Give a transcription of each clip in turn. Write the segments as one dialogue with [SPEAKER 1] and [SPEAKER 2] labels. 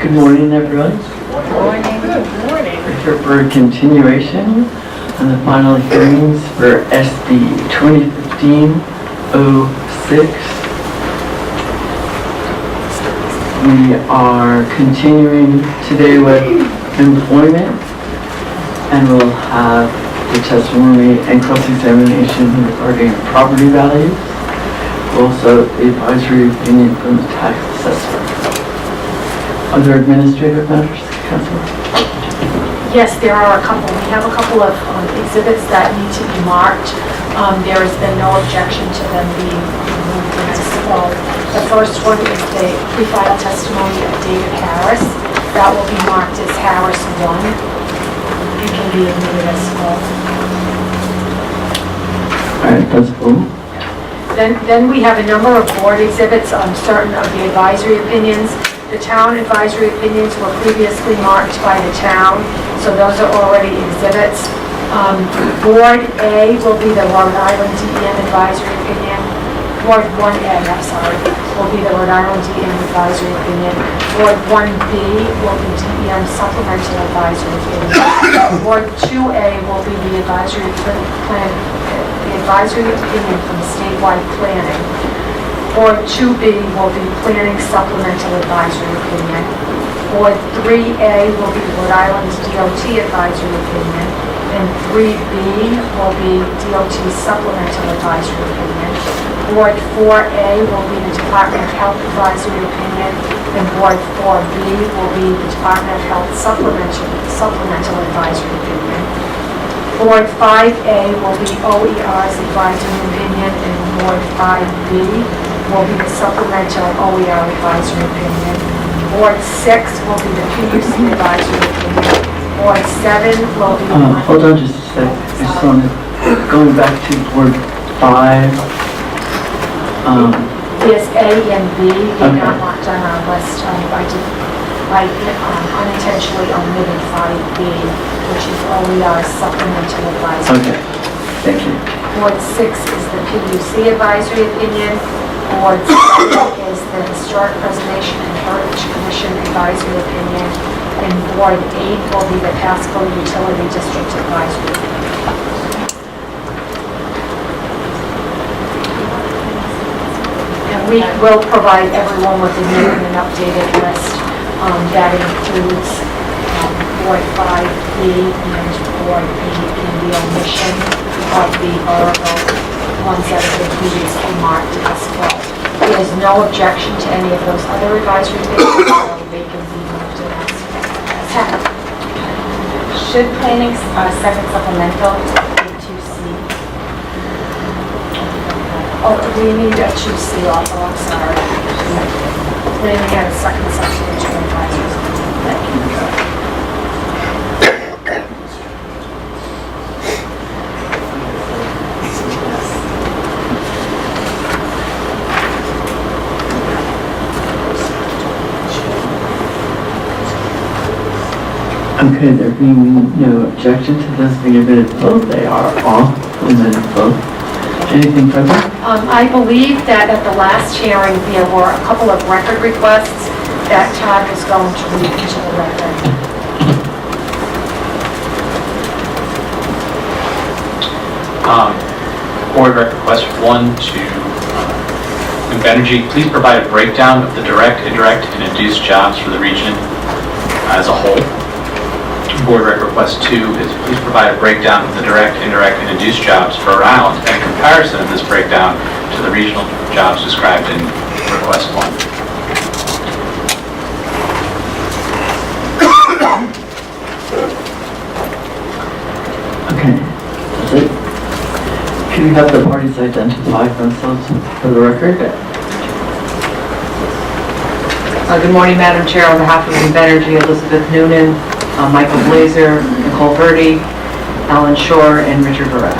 [SPEAKER 1] Good morning, everyone.
[SPEAKER 2] Good morning. Good morning.
[SPEAKER 1] We're here for a continuation on the final hearings for SB 2015-06. We are continuing today with employment, and we'll have the testimony and cross-examination regarding property values. Also, the advisory opinion from the tax assessor. Other administrative matters, Councilor?
[SPEAKER 2] Yes, there are a couple. We have a couple of exhibits that need to be marked. There has been no objection to them being moved into small. The first one is the pre-file testimony of David Harris. That will be marked as Harris 1. It can be admitted as small.
[SPEAKER 1] All right, that's cool.
[SPEAKER 2] Then we have a number of board exhibits on certain of the advisory opinions. The town advisory opinions were previously marked by the town, so those are already exhibits. Board A will be the Rhode Island DEM advisory opinion. Board 1A, I'm sorry, will be the Rhode Island DEM advisory opinion. Board 1B will be DEM supplemental advisory opinion. Board 2A will be the advisory plan, the advisory opinion from statewide planning. Board 2B will be Planning Supplemental Advisory Opinion. Board 3A will be Rhode Island DOT Advisory Opinion. And 3B will be DOT Supplemental Advisory Opinion. Board 4A will be the Department of Health Advisory Opinion. And Board 4B will be the Department of Health Supplemental Advisory Opinion. Board 5A will be OER's Advisory Opinion. And Board 5B will be the supplemental OER advisory opinion. Board 6 will be the PUC advisory opinion. Board 7 will be...
[SPEAKER 1] Hold on just a sec. I just want to, going back to Board 5.
[SPEAKER 2] There's A and B. They're not marked on our list. I unintentionally omitted 5B, which is OER supplemental advisory.
[SPEAKER 1] Okay, thank you.
[SPEAKER 2] Board 6 is the PUC advisory opinion. Board 7 is the Historic Preservation and Heritage Commission advisory opinion, and Board 8 will be the Pasco Utility District advisory opinion. And we will provide everyone with a new and updated list that includes Board 5B and Board 8 and the omission of the Burrillville ones that have been previously marked as well. There's no objection to any of those other advisory opinions, so they can be marked as happened.
[SPEAKER 3] Should planning second supplemental be 2C?
[SPEAKER 2] Oh, we need a 2C also, I'm sorry. Planning had a second supplemental advisory. Thank you.
[SPEAKER 1] Okay, there being no objection to this being admitted both, they are all admitted both. Anything further?
[SPEAKER 2] I believe that at the last hearing, there were a couple of record requests that Todd is going to read into the record.
[SPEAKER 4] Board Rec request 1 to Energy, please provide a breakdown of the direct, indirect, and induced jobs for the region as a whole. Board Rec request 2 is please provide a breakdown of the direct, indirect, and induced jobs for Rhode Island and a comparison of this breakdown to the regional jobs described in request 1.
[SPEAKER 1] Okay, that's it. Can we have the parties identify themselves for the record?
[SPEAKER 5] Good morning, Madam Chair. On behalf of Energy, Elizabeth Noonan, Michael Blazer, Nicole Rhode, Alan Shore, and Richard Rhode.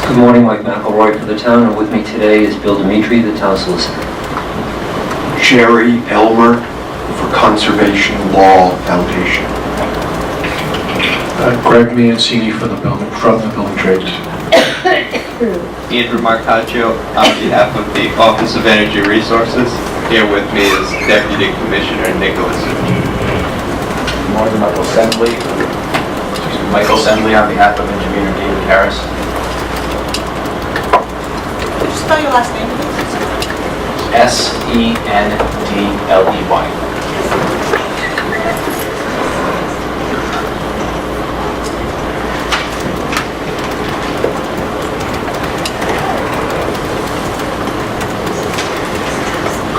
[SPEAKER 6] Good morning, Mike McElroy for the town, and with me today is Bill Dimitri, the town solicitor.
[SPEAKER 7] Jerry Elmer for Conservation Law Foundation.
[SPEAKER 8] Greg Mancini from the building trades.
[SPEAKER 9] Andrew Marcaccio on behalf of the Office of Energy Resources. Here with me is Deputy Commissioner Nicholas.
[SPEAKER 10] Morning, Michael Sembley. Michael Sembley on behalf of Engineer David Harris.
[SPEAKER 11] Spell your last name, please.
[SPEAKER 10] Sendley.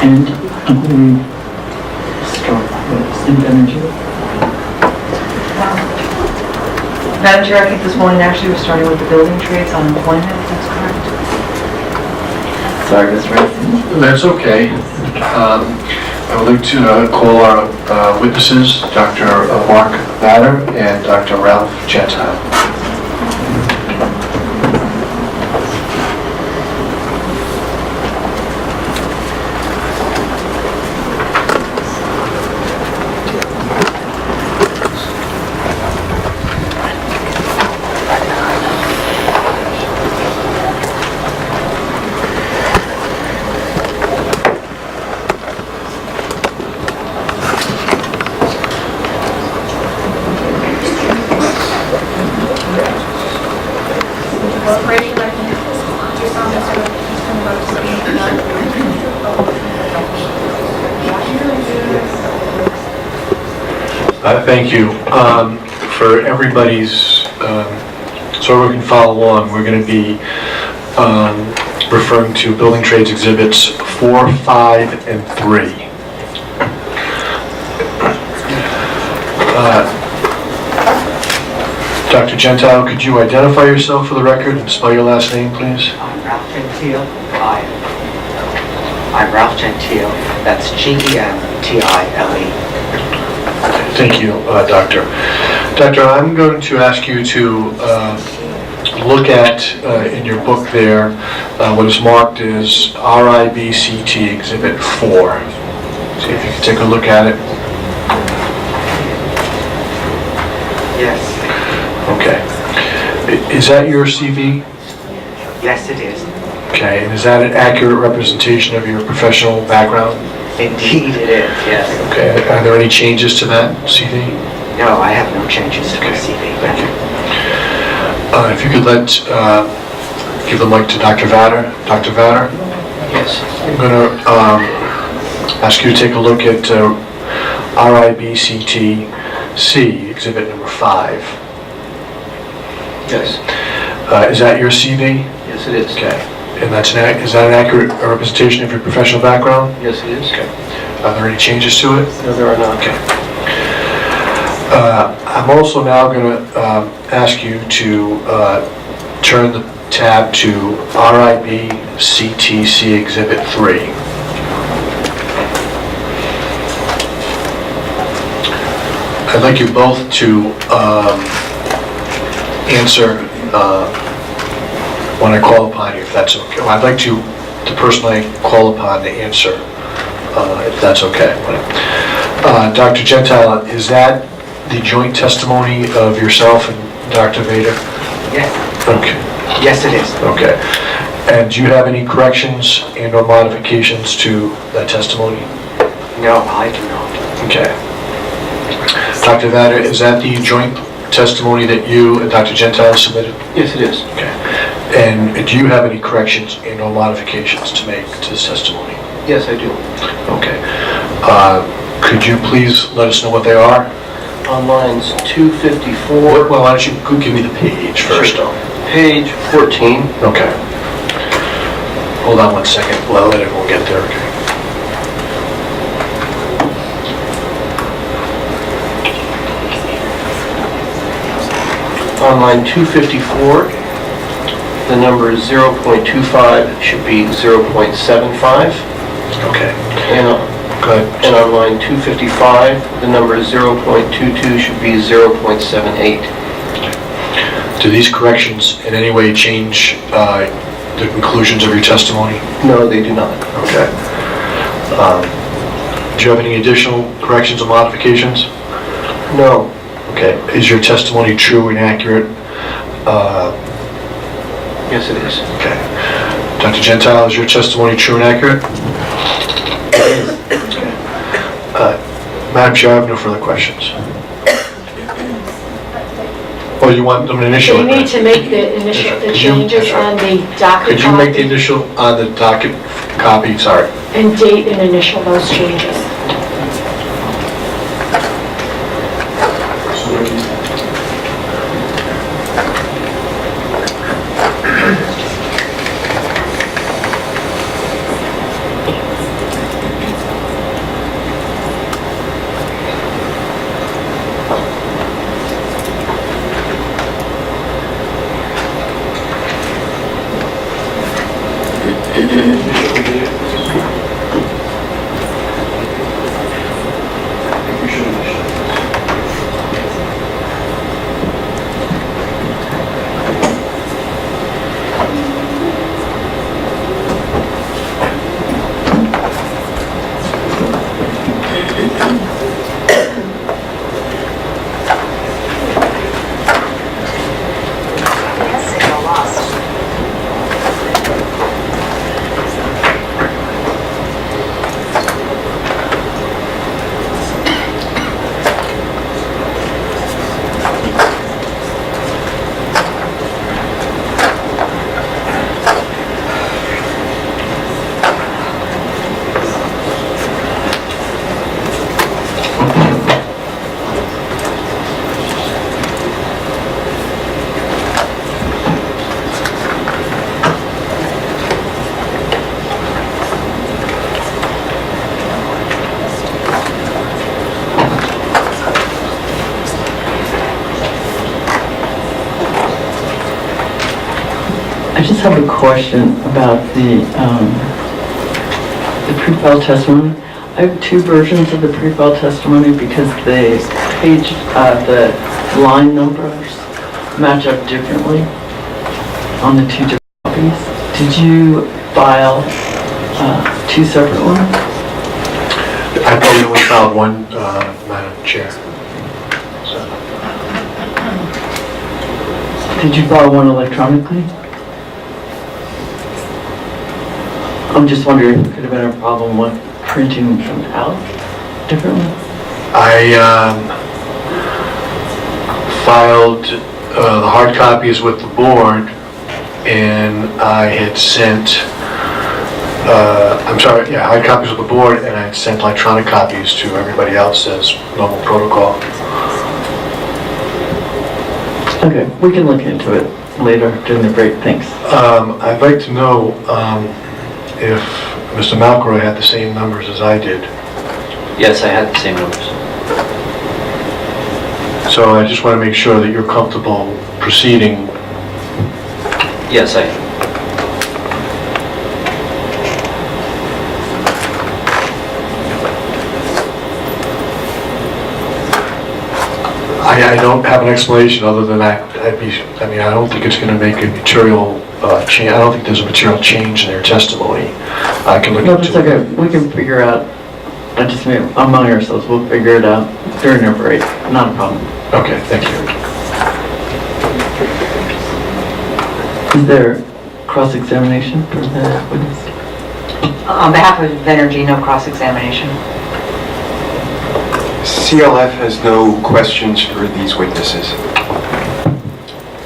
[SPEAKER 1] And start with Steve Energy.
[SPEAKER 5] Madam Chair, I think this morning actually we're starting with the building trades on employment, if that's correct.
[SPEAKER 1] Sorry, Mr. President.
[SPEAKER 8] That's okay. I would like to call our witnesses, Dr. Mark Batter and Dr. Ralph Gentile. Thank you. For everybody's, so we can follow along, we're going to be referring to building trades exhibits 4, 5, and 3. Dr. Gentile, could you identify yourself for the record and spell your last name, please?
[SPEAKER 12] I'm Ralph Gentile. I'm Ralph Gentile. That's Gentile.
[SPEAKER 8] Thank you, Doctor. Doctor, I'm going to ask you to look at, in your book there, what is marked as RIBCT Exhibit 4. See if you can take a look at it.
[SPEAKER 12] Yes.
[SPEAKER 8] Okay. Is that your CV?
[SPEAKER 12] Yes, it is.
[SPEAKER 8] Okay, and is that an accurate representation of your professional background?
[SPEAKER 12] Indeed it is, yes.
[SPEAKER 8] Okay, are there any changes to that CV?
[SPEAKER 12] No, I have no changes to my CV.
[SPEAKER 8] Thank you. If you could give the mic to Dr. Vatter. Dr. Vatter?
[SPEAKER 10] Yes.
[SPEAKER 8] I'm going to ask you to take a look at RIBCT-C, exhibit number 5.
[SPEAKER 10] Yes.
[SPEAKER 8] Is that your CV?
[SPEAKER 10] Yes, it is.
[SPEAKER 8] Okay. And is that an accurate representation of your professional background?
[SPEAKER 10] Yes, it is.
[SPEAKER 8] Okay. Are there any changes to it?
[SPEAKER 10] No, there are not.
[SPEAKER 8] Okay. I'm also now going to ask you to turn the tab to RIBCTC Exhibit 3. I'd like you both to answer when I call upon you, if that's okay. Well, I'd like to personally call upon to answer, if that's okay. Dr. Gentile, is that the joint testimony of yourself and Dr. Vader?
[SPEAKER 12] Yes.
[SPEAKER 8] Okay.
[SPEAKER 12] Yes, it is.
[SPEAKER 8] Okay. And do you have any corrections and or modifications to that testimony?
[SPEAKER 12] No, I do not.
[SPEAKER 8] Okay. Dr. Vader, is that the joint testimony that you and Dr. Gentile submitted?
[SPEAKER 10] Yes, it is.
[SPEAKER 8] Okay. And do you have any corrections and or modifications to make to this testimony?
[SPEAKER 10] Yes, I do.
[SPEAKER 8] Okay. Could you please let us know what they are?
[SPEAKER 10] On lines 254.
[SPEAKER 8] Well, why don't you give me the page first, though?
[SPEAKER 10] Page 14.
[SPEAKER 8] Okay. Hold on one second. Well, let everyone get there, okay?
[SPEAKER 10] On line 254, the number 0.25 should be 0.75.
[SPEAKER 8] Okay.
[SPEAKER 10] And on line 255, the number 0.22 should be 0.78.
[SPEAKER 8] Do these corrections in any way change the conclusions of your testimony?
[SPEAKER 10] No, they do not.
[SPEAKER 8] Okay. Do you have any additional corrections or modifications?
[SPEAKER 10] No.
[SPEAKER 8] Okay. Is your testimony true and accurate?
[SPEAKER 10] Yes, it is.
[SPEAKER 8] Okay. Dr. Gentile, is your testimony true and accurate?
[SPEAKER 12] It is.
[SPEAKER 8] Madam Chair, I have no further questions. Or you want them initial?
[SPEAKER 2] So you need to make the initial, the changes on the docket
[SPEAKER 8] Could you make the
[SPEAKER 2] copy
[SPEAKER 8] initial on the docket copy, sorry?
[SPEAKER 2] and date and initial those changes.
[SPEAKER 1] I just have a question about the pre-file testimony. I have two versions of the pre-file testimony because the page, the line numbers match up differently on the two different copies. Did you file two separate ones?
[SPEAKER 8] I probably only filed one, Madam Chair. So,
[SPEAKER 1] Did you file one electronically? I'm just wondering if there could have been a problem with printing them out differently.
[SPEAKER 8] I filed the hard copies with the board, and I had sent, hard copies with the board, and I had sent electronic copies to everybody else as normal protocol.
[SPEAKER 1] Okay, we can look into it later during the break, thanks.
[SPEAKER 8] I'd like to know if Mr. McElroy had the same numbers as I did.
[SPEAKER 6] Yes, I had the same numbers.
[SPEAKER 8] So I just want to make sure that you're comfortable proceeding.
[SPEAKER 6] Yes, I am.
[SPEAKER 8] I don't have an explanation other than I don't think it's going to make a material change. I don't think there's a material change in their testimony. I can look
[SPEAKER 1] No,
[SPEAKER 8] into
[SPEAKER 1] it's okay, we can figure out, I just mean, among ourselves, we'll figure it out during our break, not a problem.
[SPEAKER 8] Okay, thank you.
[SPEAKER 1] Is there cross-examination for the witness?
[SPEAKER 5] On behalf of Venergy, no cross-examination.
[SPEAKER 7] CLF has no questions for these witnesses.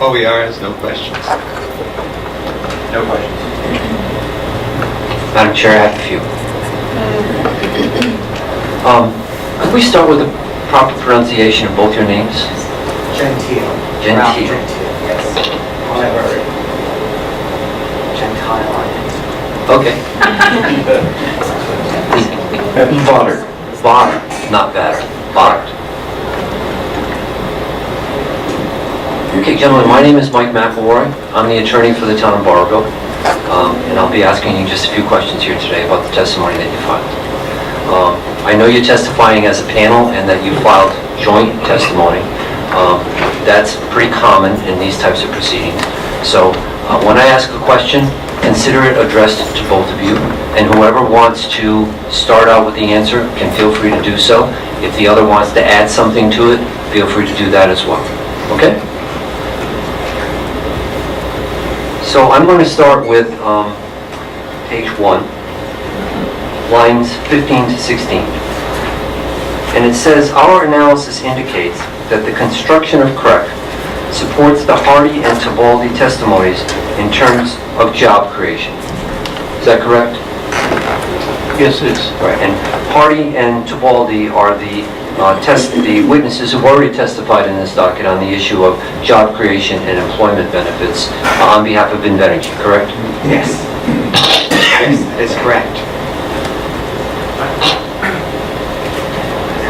[SPEAKER 9] OER has no questions.
[SPEAKER 4] No questions.
[SPEAKER 6] Madam Chair, I have a few. Could we start with the proper pronunciation of both your names?
[SPEAKER 12] Gentile.
[SPEAKER 6] Gentile.
[SPEAKER 12] Yes. However, Gentile.
[SPEAKER 6] Okay.
[SPEAKER 1] Botter.
[SPEAKER 6] Botter, not batter. Botter. Okay, gentlemen, my name is Mike McElroy. I'm the attorney for the Town of Burrillville. And I'll be asking you just a few questions here today about the testimony that you filed. I know you're testifying as a panel and that you filed joint testimony. That's pretty common in these types of proceedings. So when I ask a question, consider it addressed to both of you. And whoever wants to start out with the answer can feel free to do so. If the other wants to add something to it, feel free to do that as well. Okay? So I'm going to start with page 1, lines 15 to 16. And it says, our analysis indicates that the construction of CREC supports the Hardy and Tibaldi testimonies in terms of job creation. Is that correct?
[SPEAKER 10] Yes, it is.
[SPEAKER 6] Right. And Hardy and Tibaldi are the witnesses who've already testified in this docket on the issue of job creation and employment benefits on behalf of Invenergy, correct?
[SPEAKER 12] Yes. Yes, that is correct.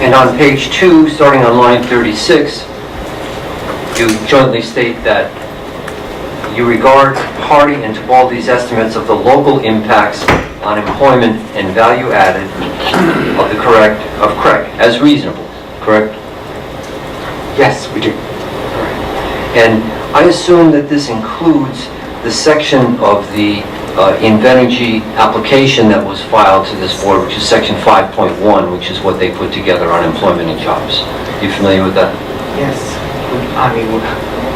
[SPEAKER 6] And on page 2, starting on line 36, you jointly state that you regard Hardy and Tibaldi's estimates of the local impacts on employment and value added of the CREC as reasonable, correct?
[SPEAKER 12] Yes, we do.
[SPEAKER 6] And I assume that this includes the section of the Invenergy application that was filed to this board, which is section 5.1, which is what they put together on employment and jobs. You familiar with that?
[SPEAKER 12] Yes.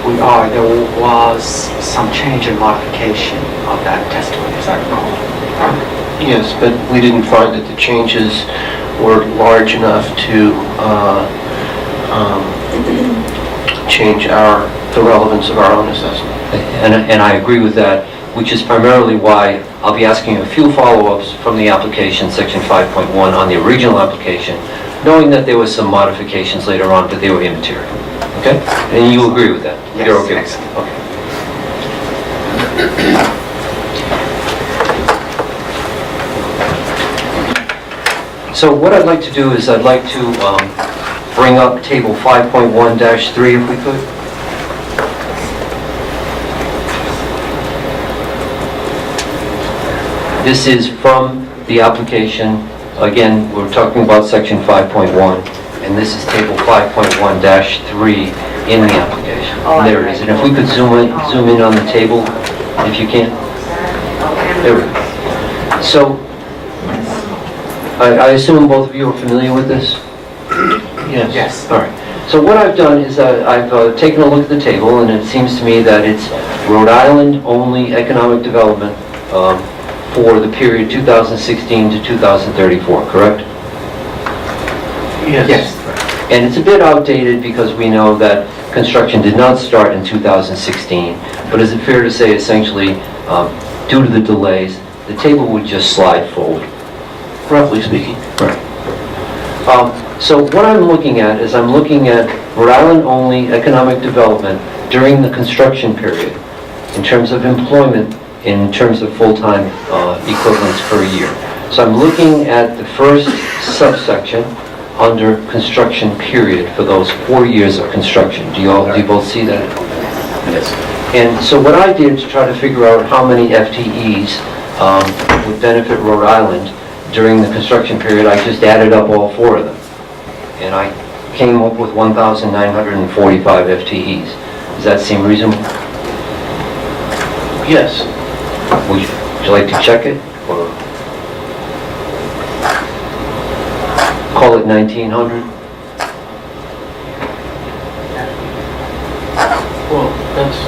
[SPEAKER 12] We are. There was some change and modification of that testimony, as I recall.
[SPEAKER 10] Yes, but we didn't find that the changes were large enough to change the relevance of our own assessment.
[SPEAKER 6] And I agree with that, which is primarily why I'll be asking you a few follow-ups from the application, section 5.1, on the original application, knowing that there was some modifications later on, but they were immaterial. Okay? And you agree with that?
[SPEAKER 12] Yes.
[SPEAKER 6] You're okay with
[SPEAKER 12] Excellent.
[SPEAKER 6] that? Okay. So what I'd like to do is I'd like to bring up table 5.1-3 if we could. This is from the application. Again, we're talking about section 5.1, and this is table 5.1-3 in the application. There it is. And if we could zoom in on the table, if you can. There we go. So, I assume both of you are familiar with this?
[SPEAKER 10] Yes.
[SPEAKER 12] Yes.
[SPEAKER 6] All right. So what I've done is I've taken a look at the table, and it seems to me that it's Rhode Island only economic development for the period 2016 to 2034, correct?
[SPEAKER 10] Yes.
[SPEAKER 6] And it's a bit outdated because we know that construction did not start in 2016, but is it fair to say essentially, due to the delays, the table would just slide forward?
[SPEAKER 10] Roughly speaking.
[SPEAKER 6] Right. So what I'm looking at is I'm looking at Rhode Island only economic development during the construction period in terms of employment, in terms of full-time equivalents per year. So I'm looking at the first subsection under construction period for those 4 years of construction. Do you both see that?
[SPEAKER 10] Yes.
[SPEAKER 6] And so what I did to try to figure out how many FTEs would benefit Rhode Island during the construction period, I just added up all 4 of them. And I came up with 1,945 FTEs. Does that seem reasonable?
[SPEAKER 10] Yes.
[SPEAKER 6] Would you like to check it, or call it 1,900?
[SPEAKER 10] Well, that's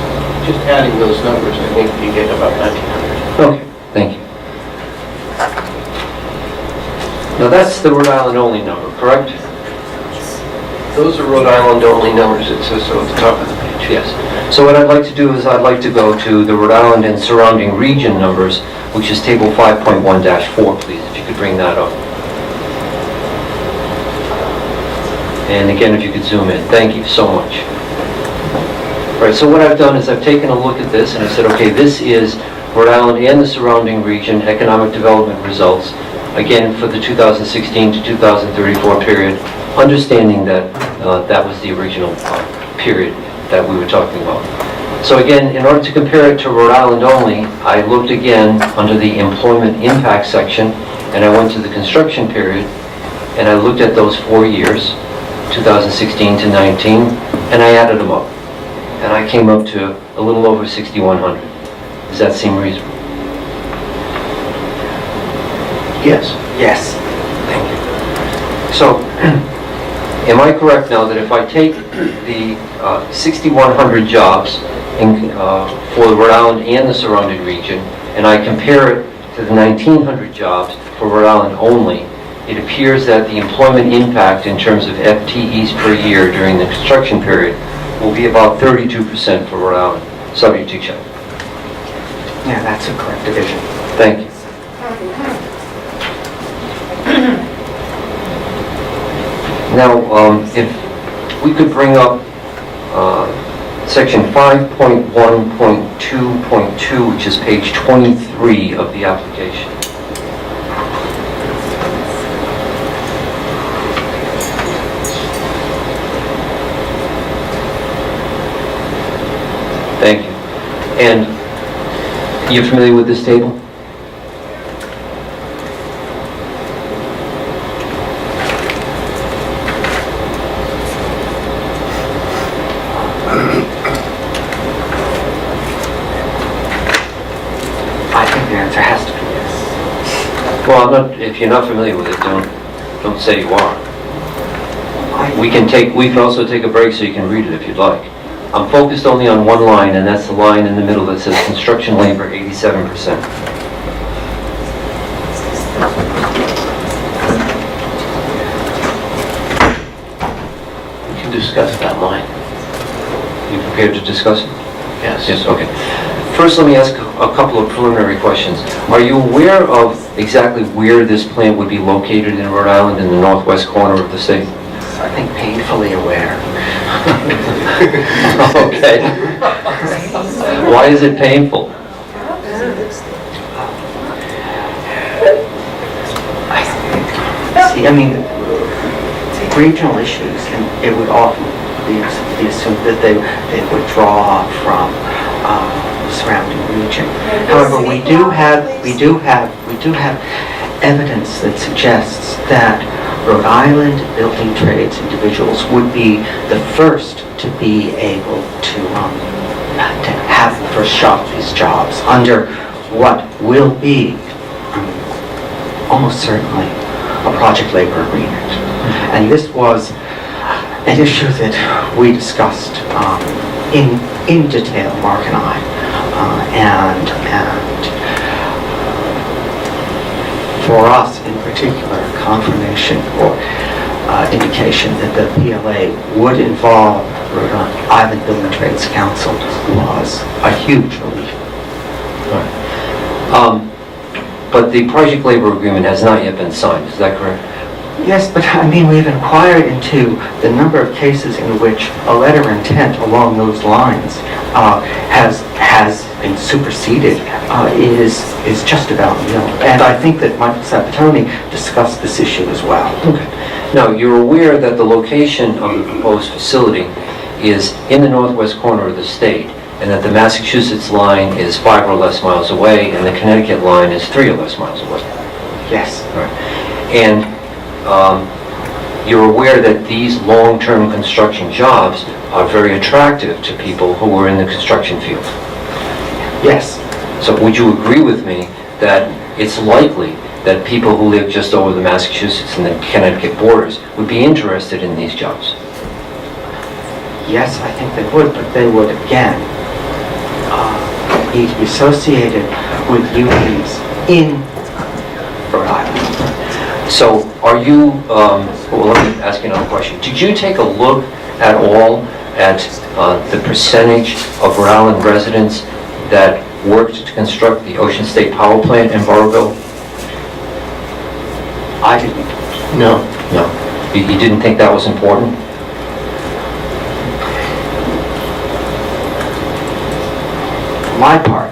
[SPEAKER 10] just adding those numbers. I think you get about 1,900.
[SPEAKER 6] Okay, thank you. Now that's the Rhode Island only number, correct?
[SPEAKER 10] Those are Rhode Island only numbers, it says so at the top of the page.
[SPEAKER 6] Yes. So what I'd like to do is I'd like to go to the Rhode Island and surrounding region numbers, which is table 5.1-4, please, if you could bring that up. And again, if you could zoom in. Thank you so much. All right, so what I've done is I've taken a look at this and I said, okay, this is Rhode Island and the surrounding region economic development results, again, for the 2016 to 2034 period, understanding that that was the original period that we were talking about. So again, in order to compare it to Rhode Island only, I looked again under the employment impact section, and I went to the construction period, and I looked at those 4 years, 2016 to 19, and I added them up. And I came up to a little over 6,100. Does that seem reasonable?
[SPEAKER 10] Yes.
[SPEAKER 12] Yes.
[SPEAKER 6] Thank you. So, am I correct now that if I take the 6,100 jobs for Rhode Island and the surrounding region, and I compare it to the 1,900 jobs for Rhode Island only, it appears that the employment impact in terms of FTEs per year during the construction period will be about 32% for Rhode Island, subject to check.
[SPEAKER 12] Yeah, that's a correct division.
[SPEAKER 6] Thank you. Now, if we could bring up section 5.1.2.2, which is page 23 of the application. Thank you. And you're familiar with this table?
[SPEAKER 12] I think the answer has to be yes.
[SPEAKER 6] Well, if you're not familiar with it, don't say you are. We can also take a break so you can read it if you'd like. I'm focused only on one line, and that's the line in the middle that says construction labor 87%.
[SPEAKER 10] We can discuss that line.
[SPEAKER 6] You prepared to discuss it?
[SPEAKER 10] Yes.
[SPEAKER 6] Yes, okay. First, let me ask a couple of preliminary questions. Are you aware of exactly where this plant would be located in Rhode Island in the northwest corner of the state?
[SPEAKER 12] I think painfully aware.
[SPEAKER 6] Okay. Why is it painful?
[SPEAKER 12] See, I mean, regional issues, and it would often be assumed that they would draw from the surrounding region. However, we do have evidence that suggests that Rhode Island building trades individuals would be the first to be able to have the first shot at these jobs under what will be almost certainly a project labor agreement. And this was an issue that we discussed in detail, Mark and I, and for us in particular, confirmation or indication that the PLA would involve Rhode Island Building Trades Council was a huge relief.
[SPEAKER 6] But the project labor agreement has not yet been signed, is that correct?
[SPEAKER 12] Yes, but I mean, we've inquired into the number of cases in which a letter of intent along those lines has been superseded, is just about nil. And I think that Michael Sabatoni discussed this issue as well.
[SPEAKER 6] Okay. Now, you're aware that the location of the proposed facility is in the northwest corner of the state, and that the Massachusetts line is 5 or less miles away, and the Connecticut line is 3 or less miles away.
[SPEAKER 12] Yes.
[SPEAKER 6] Right. And you're aware that these long-term construction jobs are very attractive to people who are in the construction field.
[SPEAKER 12] Yes.
[SPEAKER 6] So would you agree with me that it's likely that people who live just over the Massachusetts and the Connecticut borders would be interested in these jobs?
[SPEAKER 12] Yes, I think they would, but they would, again, need to be associated with unions in Rhode Island.
[SPEAKER 6] So are you, well, let me ask you another question. Did you take a look at all at the percentage of Rhode Island residents that worked to construct the Ocean State Power Plant in Burrillville?
[SPEAKER 12] I didn't. No.
[SPEAKER 6] No. You didn't think that was important?
[SPEAKER 12] For my part,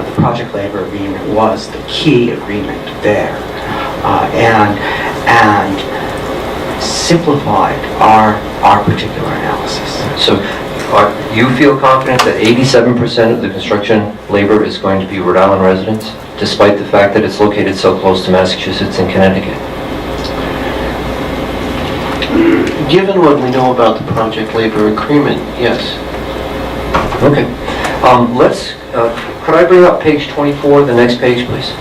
[SPEAKER 12] the project labor agreement was the key agreement there, and simplified our particular analysis.
[SPEAKER 6] So you feel confident that 87% of the construction labor is going to be Rhode Island residents, despite the fact that it's located so close to Massachusetts and Connecticut?
[SPEAKER 10] Given what we know about the project labor agreement, yes.
[SPEAKER 6] Okay. Could I bring up page 24, the next page, please?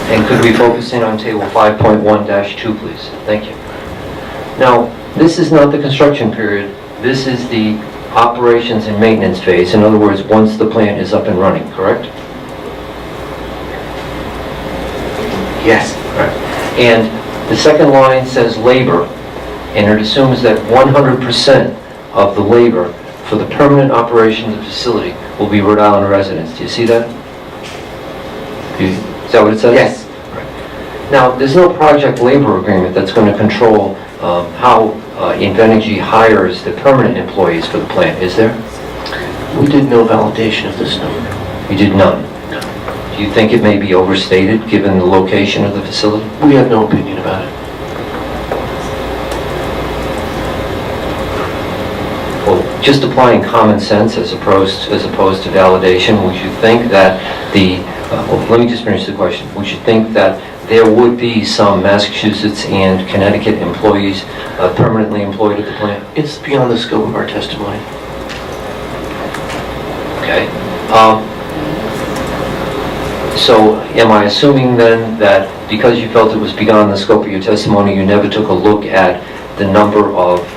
[SPEAKER 6] And could we focus in on table 5.1-2, please? Thank you. Now, this is not the construction period. This is the operations and maintenance phase. In other words, once the plant is up and running, correct?
[SPEAKER 12] Yes.
[SPEAKER 6] And the second line says labor, and it assumes that 100% of the labor for the permanent operation of the facility will be Rhode Island residents. Do you see that? Is that what it says?
[SPEAKER 12] Yes.
[SPEAKER 6] Now, there's no project labor agreement that's going to control how Invenergy hires the permanent employees for the plant, is there?
[SPEAKER 10] We did no validation of this number.
[SPEAKER 6] You did none? No. Do you think it may be overstated, given the location of the facility?
[SPEAKER 10] We have no opinion about it.
[SPEAKER 6] Well, just applying common sense as opposed to validation, would you think that let me just finish the question. Would you think that there would be some Massachusetts and Connecticut employees permanently employed at the plant?
[SPEAKER 10] It's beyond the scope of our testimony.
[SPEAKER 6] Okay. So am I assuming then that because you felt it was beyond the scope of your testimony, you never took a look at the number of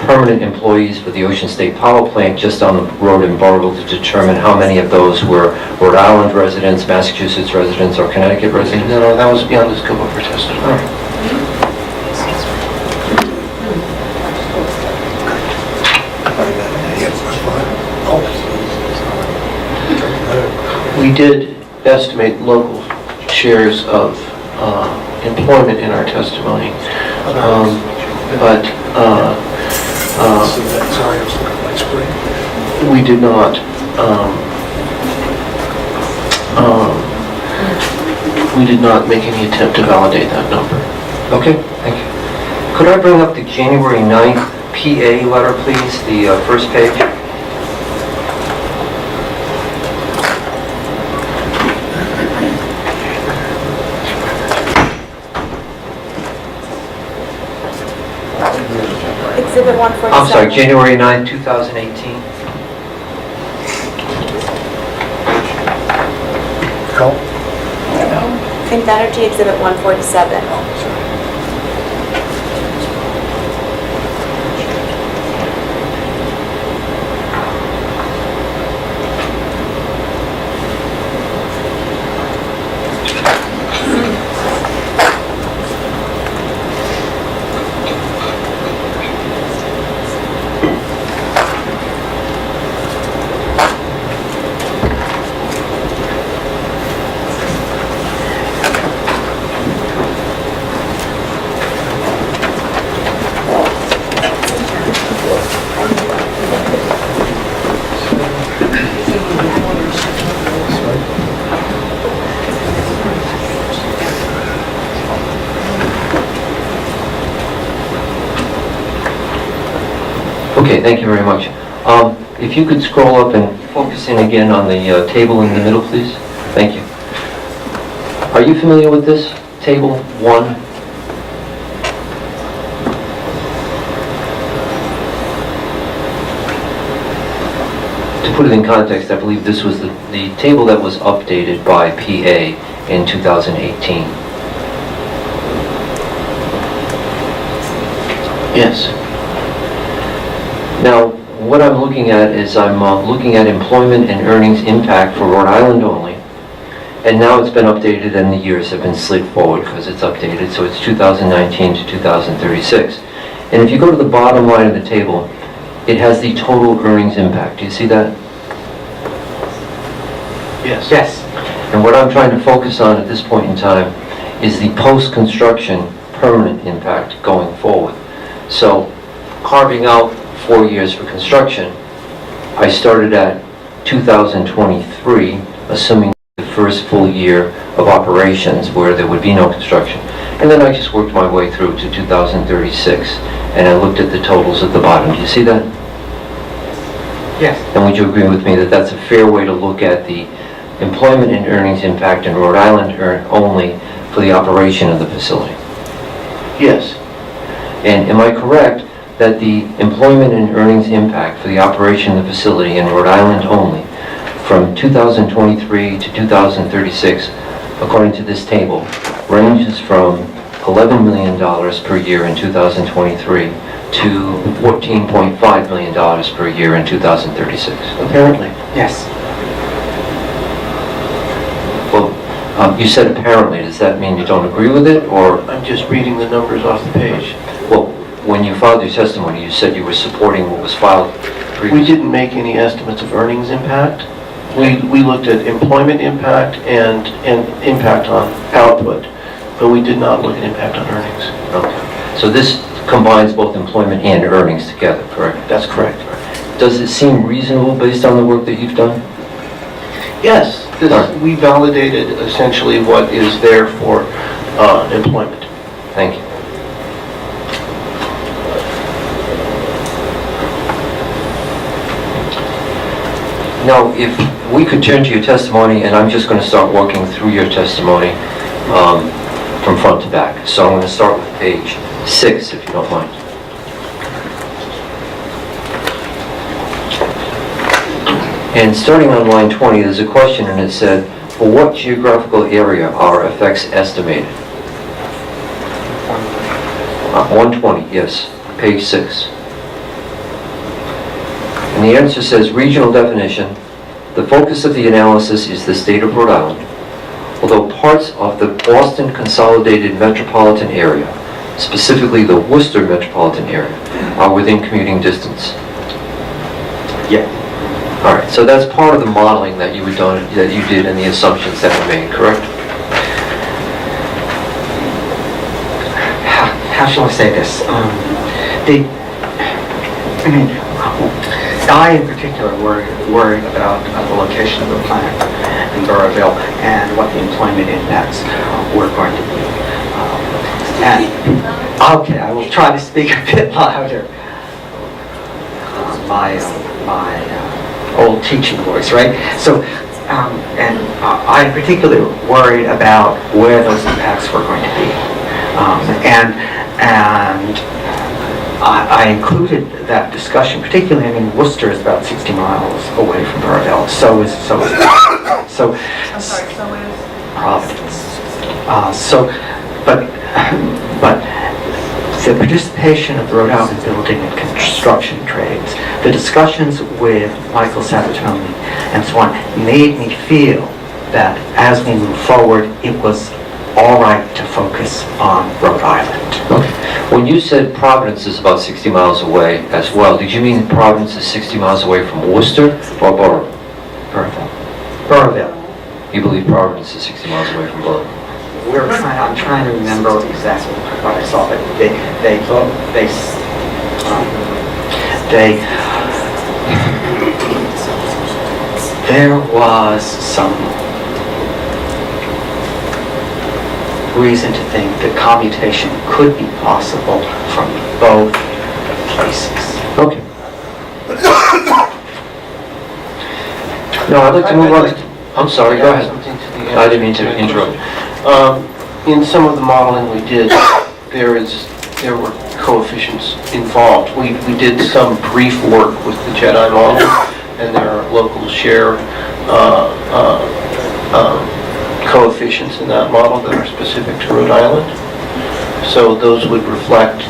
[SPEAKER 6] permanent employees for the Ocean State Power Plant just on the road in Burrillville to determine how many of those were Rhode Island residents, Massachusetts residents, or Connecticut residents?
[SPEAKER 10] No, that was beyond the scope of our testimony. We did estimate local shares of employment in our testimony, but we did not make any attempt to validate that number.
[SPEAKER 6] Okay, thank you. Could I bring up the January 9th PA letter, please, the first page?
[SPEAKER 3] Exhibit 147.
[SPEAKER 6] I'm sorry, January 9th, 2018.
[SPEAKER 3] Invenergy Exhibit 147.
[SPEAKER 6] Okay, thank you very much. If you could scroll up and focus in again on the table in the middle, please. Thank you. Are you familiar with this? Table 1? To put it in context, I believe this was the table that was updated by PA in 2018.
[SPEAKER 10] Yes.
[SPEAKER 6] Now, what I'm looking at is I'm looking at employment and earnings impact for Rhode Island only. And now it's been updated and the years have been slid forward because it's updated. So it's 2019 to 2036. And if you go to the bottom line of the table, it has the total earnings impact. Do you see that?
[SPEAKER 10] Yes.
[SPEAKER 12] Yes.
[SPEAKER 6] And what I'm trying to focus on at this point in time is the post-construction permanent impact going forward. So carving out 4 years for construction, I started at 2023, assuming the first full year of operations where there would be no construction. And then I just worked my way through to 2036, and I looked at the totals at the bottom. Do you see that?
[SPEAKER 12] Yes.
[SPEAKER 6] And would you agree with me that that's a fair way to look at the employment and earnings impact in Rhode Island only for the operation of the facility?
[SPEAKER 10] Yes.
[SPEAKER 6] And am I correct that the employment and earnings impact for the operation of the facility in Rhode Island only from 2023 to 2036, according to this table, ranges from $11 million per year in 2023 to $14.5 million per year in 2036?
[SPEAKER 10] Apparently.
[SPEAKER 12] Yes.
[SPEAKER 6] Well, You said apparently, does that mean you don't agree with it, or,
[SPEAKER 10] I'm just reading the numbers off the page.
[SPEAKER 6] well, when you filed your testimony, you said you were supporting what was filed
[SPEAKER 10] We
[SPEAKER 6] previously?
[SPEAKER 10] didn't make any estimates of earnings impact. We looked at employment impact and impact on output, but we did not look at impact on earnings.
[SPEAKER 6] Okay. So this combines both employment and earnings together, correct?
[SPEAKER 10] That's correct.
[SPEAKER 6] Does it seem reasonable based on the work that you've done?
[SPEAKER 10] Yes,
[SPEAKER 6] Right.
[SPEAKER 10] we validated essentially what is there for employment.
[SPEAKER 6] Thank you. Now, if we could turn to your testimony, and I'm just going to start working through your testimony from front to back. So I'm going to start with page 6, if you don't mind. And starting on line 20, there's a question, and it said, for what geographical area are effects estimated? 120, yes, page 6. And the answer says, regional definition, the focus of the analysis is the state of Rhode Island, although parts of the Boston Consolidated Metropolitan Area, specifically the Worcester Metropolitan Area, are within commuting distance.
[SPEAKER 12] Yeah.
[SPEAKER 6] All right, so that's part of the modeling that you did and the assumptions that were made, correct?
[SPEAKER 12] How shall I say this? I in particular worried about the location of the plant in Burrillville and what the employment impacts were going to be. Okay, I will try to speak a bit louder. My old teaching voice, right? So, I'm particularly worried about where those impacts were going to be. And I included that discussion, particularly, I mean, Worcester is about 60 miles away from Burrillville, so is
[SPEAKER 11] I'm sorry, so is...
[SPEAKER 12] Providence. But the participation of the Rhode Island building and construction trades, the discussions with Michael Sabatoni and so on, made me feel that as we move forward, it was all right to focus on Rhode Island.
[SPEAKER 6] Okay. When you said Providence is about 60 miles away as well, did you mean Providence is 60 miles away from Worcester or Burrillville?
[SPEAKER 12] Burrillville.
[SPEAKER 6] You believe Providence is 60 miles away from Burrillville?
[SPEAKER 12] I'm trying to remember exactly what I saw, but there was some reason to think that commutation could be possible from both places.
[SPEAKER 6] Okay. No, I'd like to move on. I'm sorry, go ahead. I didn't mean to interrupt.
[SPEAKER 10] In some of the modeling we did, there were coefficients involved. We did some brief work with the JEDI model, and there are local share coefficients in that model that are specific to Rhode Island. So those would reflect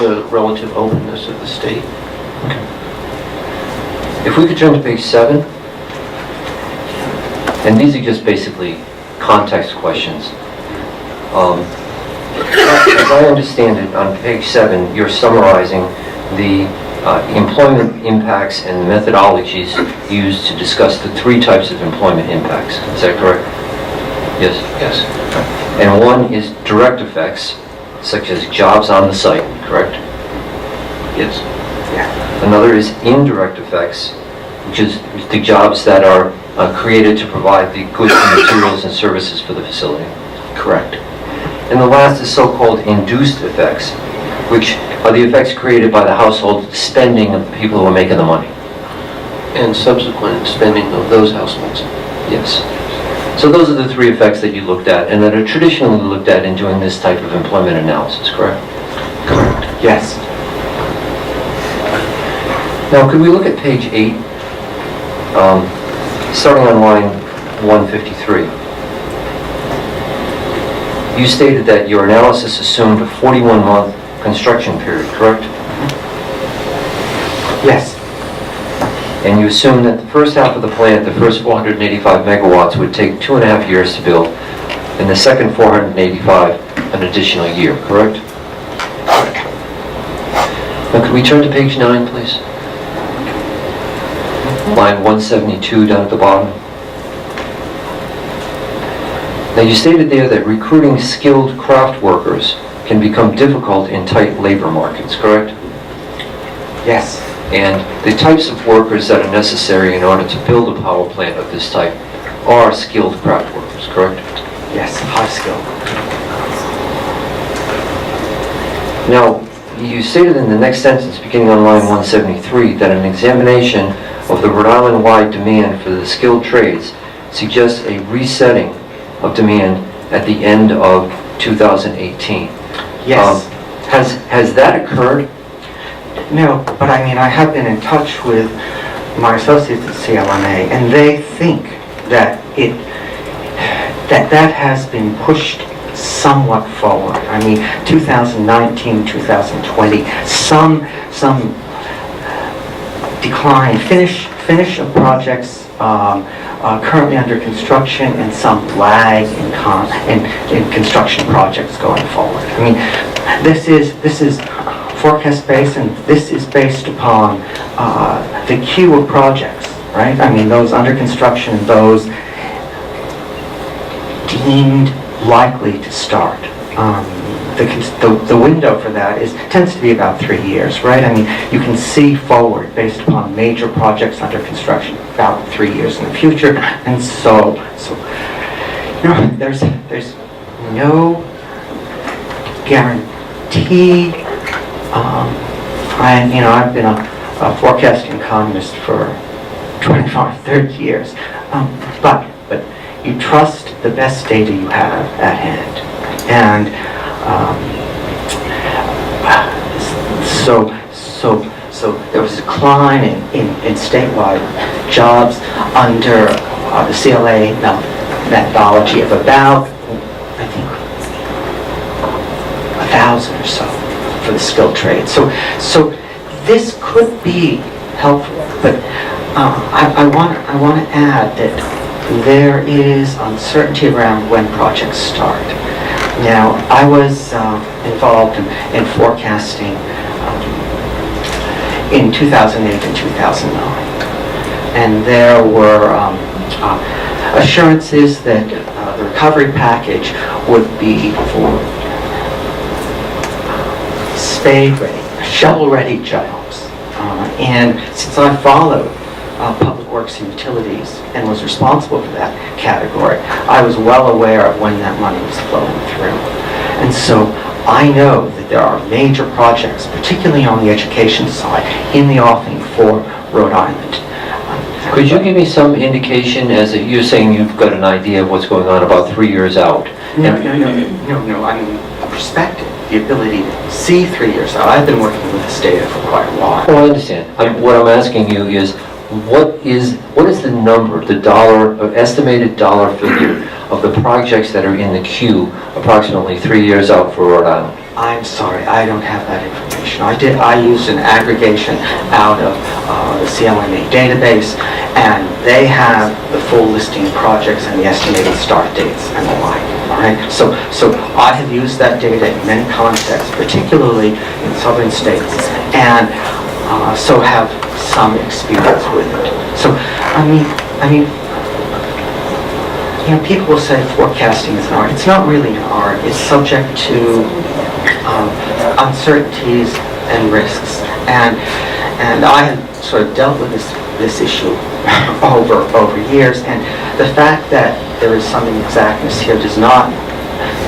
[SPEAKER 10] the relative openness of the state.
[SPEAKER 6] If we could turn to page 7, and these are just basically context questions. As I understand it, on page 7, you're summarizing the employment impacts and the methodologies used to discuss the 3 types of employment impacts. Is that correct? Yes?
[SPEAKER 10] Yes.
[SPEAKER 6] And one is direct effects, such as jobs on the site, correct?
[SPEAKER 10] Yes.
[SPEAKER 6] Another is indirect effects, which is the jobs that are created to provide the goods and materials and services for the facility.
[SPEAKER 10] Correct.
[SPEAKER 6] And the last is so-called induced effects, which are the effects created by the household spending of the people who are making the money.
[SPEAKER 10] And subsequent spending of those households.
[SPEAKER 6] Yes. So those are the 3 effects that you looked at and that are traditionally looked at in doing this type of employment analysis, correct?
[SPEAKER 12] Correct. Yes.
[SPEAKER 6] Now, could we look at page 8, starting on line 153? You stated that your analysis assumed a 41-month construction period, correct?
[SPEAKER 12] Yes.
[SPEAKER 6] and you assume that the first half of the plant, the first 485 megawatts, would take 2.5 years to build, and the second 485 an additional year, correct? Now, could we turn to page 9, please? Line 172 down at the bottom. Now, you stated there that recruiting skilled craft workers can become difficult in tight labor markets, correct?
[SPEAKER 12] Yes.
[SPEAKER 6] And the types of workers that are necessary in order to build a power plant of this type are skilled craft workers, correct?
[SPEAKER 12] Yes, high skill.
[SPEAKER 6] Now, you stated in the next sentence, beginning on line 173, that an examination of the Rhode Island-wide demand for the skilled trades suggests a resetting of demand at the end of 2018.
[SPEAKER 12] Yes.
[SPEAKER 6] Has that occurred?
[SPEAKER 12] No, but I mean, I have been in touch with my associates at CLMA, and they think that that has been pushed somewhat forward. I mean, 2019, 2020, some decline, finish of projects currently under construction, and some lag in construction projects going forward. I mean, this is forecast based, and this is based upon the queue of projects, right? I mean, those under construction, those deemed likely to start. The window for that tends to be about 3 years, right? I mean, you can see forward based upon major projects under construction about 3 years in the future, and so you know, there's no guarantee. I've been a forecasting economist for 25, 30 years, but you trust the best data you have at hand. And so there was a decline in statewide jobs under the CLA methodology of about, I think, 1,000 or so for the skilled trade. So this could be helpful, but I want to add that there is uncertainty around when projects start. Now, I was involved in forecasting in 2008 and 2009, and there were assurances that the recovery package would be for spade-ready, shovel-ready jobs. And since I followed Public Works and Utilities and was responsible for that category, I was well aware of when that money was flowing through. And so I know that there are major projects, particularly on the education side, in the offing for Rhode Island.
[SPEAKER 6] Could you give me some indication, as you're saying you've got an idea of what's going on about 3 years out?
[SPEAKER 12] No, I mean, perspective, the ability to see 3 years out. I've been working with this data for quite a while.
[SPEAKER 6] Oh, I understand. What I'm asking you is, what is the number, the estimated dollar figure of the projects that are in the queue approximately 3 years out for Rhode Island?
[SPEAKER 12] I'm sorry, I don't have that information. I used an aggregation out of the CLMA database, and they have the full listing of projects and the estimated start dates and the like. All right. So I have used that data in many contexts, particularly in southern states, and so have some experience with it. So I mean, people will say forecasting is an art. It's not really an art. It's subject to uncertainties and risks. And I have sort of dealt with this issue over years. And the fact that there is some inexactness here does not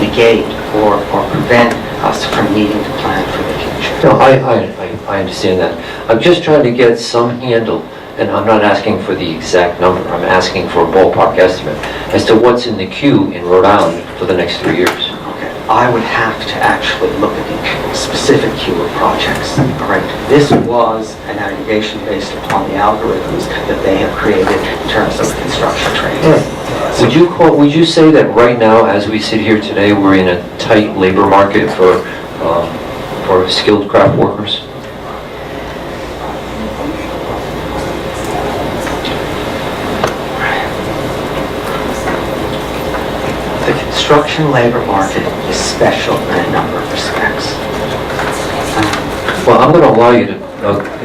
[SPEAKER 12] negate or prevent us from needing to plan for the future.
[SPEAKER 6] No, I understand that. I'm just trying to get some handle, and I'm not asking for the exact number. I'm asking for a ballpark estimate as to what's in the queue in Rhode Island for the next 3 years.
[SPEAKER 12] Okay, I would have to actually look at the specific queue of projects. All right, this was an aggregation based upon the algorithms that they have created in terms of construction trades.
[SPEAKER 6] Would you say that right now, as we sit here today, we're in a tight labor market for skilled craft workers?
[SPEAKER 12] construction labor market is special in a number of respects.
[SPEAKER 6] Well, I'm going to allow you to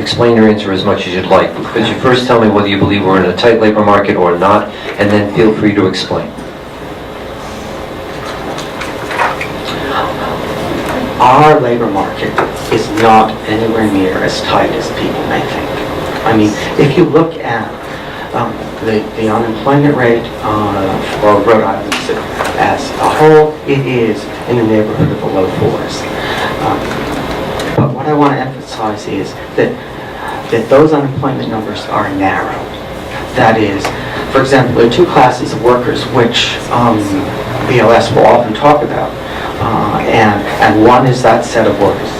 [SPEAKER 6] explain your answer as much as you'd like, because you first tell me whether you believe we're in a tight labor market or not, and then feel free to explain.
[SPEAKER 12] Our labor market is not anywhere near as tight as people may think. I mean, if you look at the unemployment rate for Rhode Island as a whole, it is in the neighborhood of the low fours. But what I want to emphasize is that those unemployment numbers are narrow. That is, for example, there are two classes of workers which BLS will often talk about, and one is that set of workers.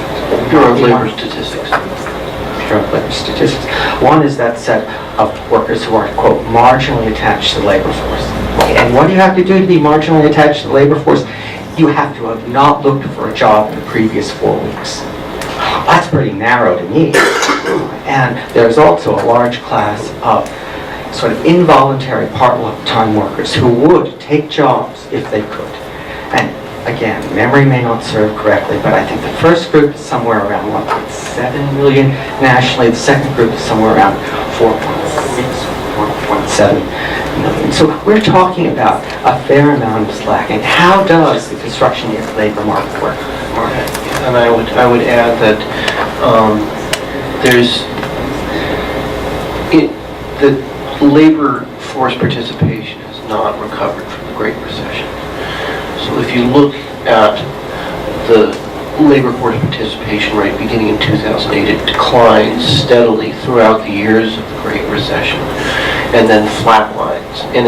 [SPEAKER 10] Bureau of Labor Statistics.
[SPEAKER 12] Bureau of Labor Statistics. One is that set of workers who are, quote, marginally attached to the labor force. Okay, and what do you have to do to be marginally attached to the labor force? You have to have not looked for a job in the previous 4 weeks. That's pretty narrow to me. And there's also a large class of sort of involuntary part-time workers who would take jobs if they could. And again, memory may not serve correctly, but I think the first group is somewhere around 1.7 million nationally. The second group is somewhere around 1.7 million. So we're talking about a fair amount of slack. And how does the construction labor market work?
[SPEAKER 10] And I would add that the labor force participation has not recovered from the Great Recession. So if you look at the labor force participation rate beginning in 2008, it declined steadily throughout the years of the Great Recession, and then flatlines. And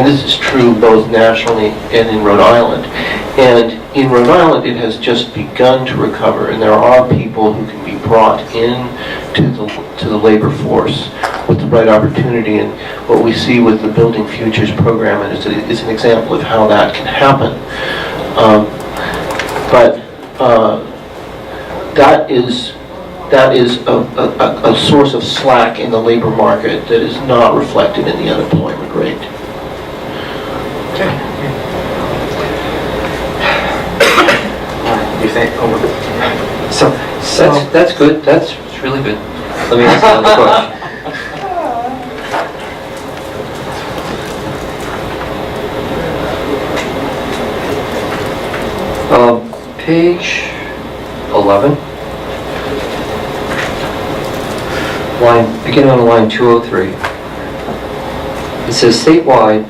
[SPEAKER 10] this is true both nationally and in Rhode Island. And in Rhode Island, it has just begun to recover, and there are people who can be brought in to the labor force with the right opportunity. And what we see with the Building Futures program is an example of how that can happen. But that is a source of slack in the labor market that is not reflected in the unemployment rate.
[SPEAKER 12] You think? So
[SPEAKER 6] That's good. That's really good. Let me ask another question. Page 11, beginning on line 203. It says statewide,